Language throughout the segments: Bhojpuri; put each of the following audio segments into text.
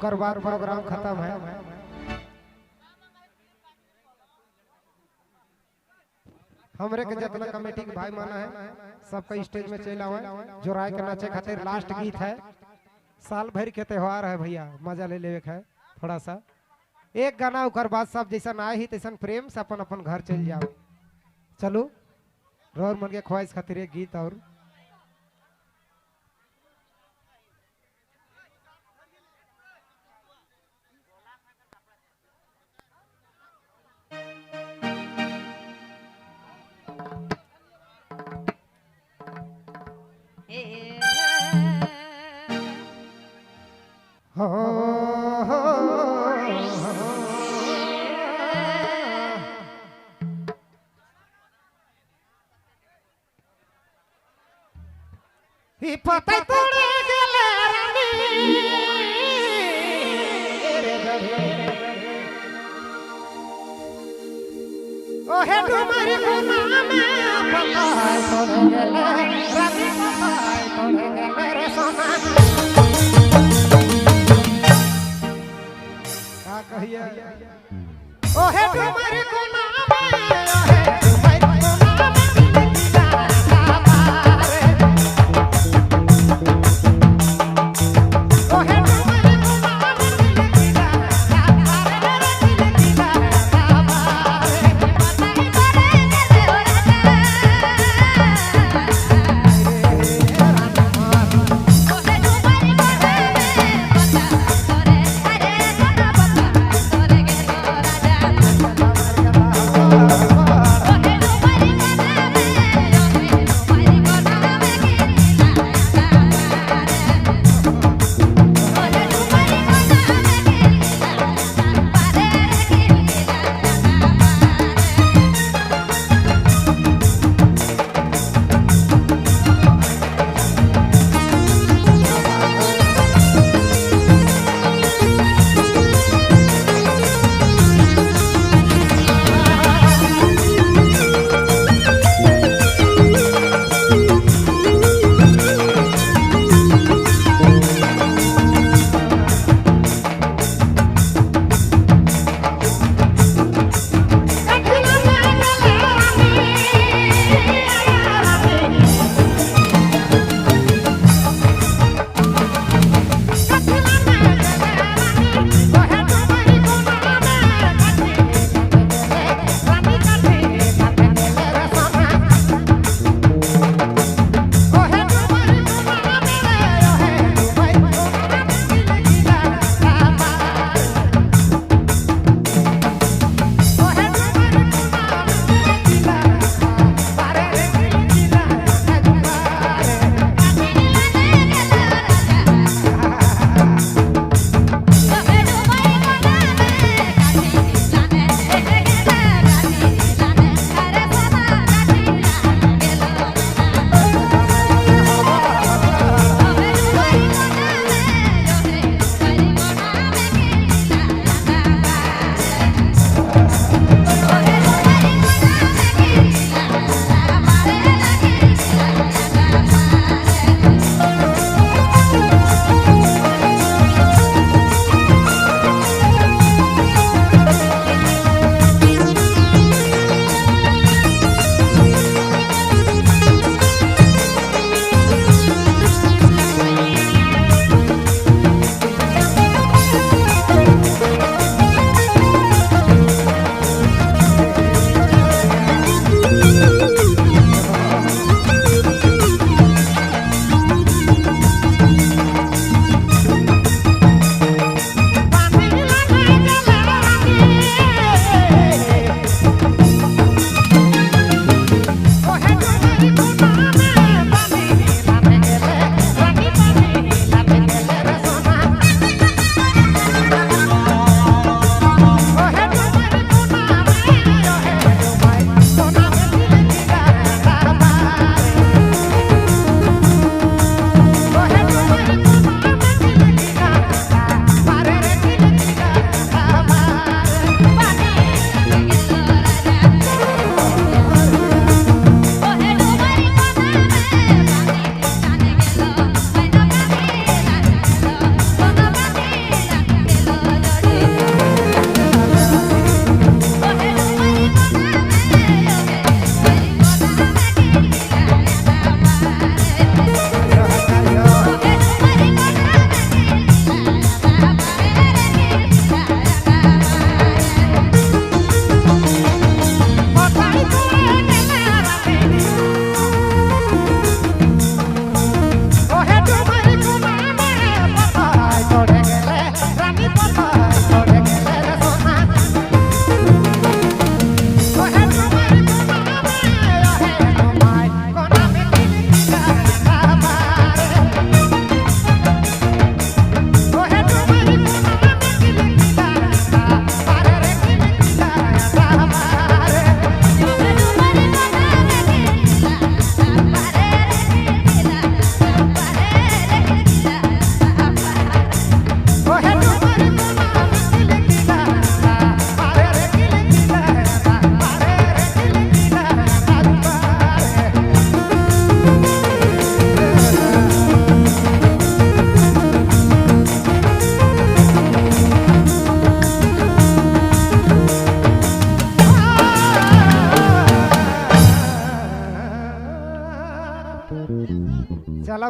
ओकर बाद प्रोग्राम खत्म है। हमरे के जितना कमेटी के भाई माना है सबका स्टेज में चल आवे जो राय के नाचे खातिर लास्ट गीत है। साल भर के त्योहार है भैया, मजा ले लेवे है थोड़ा सा। एक गाना ओकर बाद सब जैसा आए ही तैसा प्रेम से अपन अपन घर चल जाओ। चलो रोर मन के ख्वाहिश खातिर एक गीत और पता तोड़े गेले रानी ओहे तुम्हारी गुना में पता तोड़े गेले रानी पता तोड़े गेले रे सोना। का कहिए ओहे तुम्हारी गुना में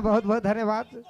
बहुत बहुत धन्यवाद।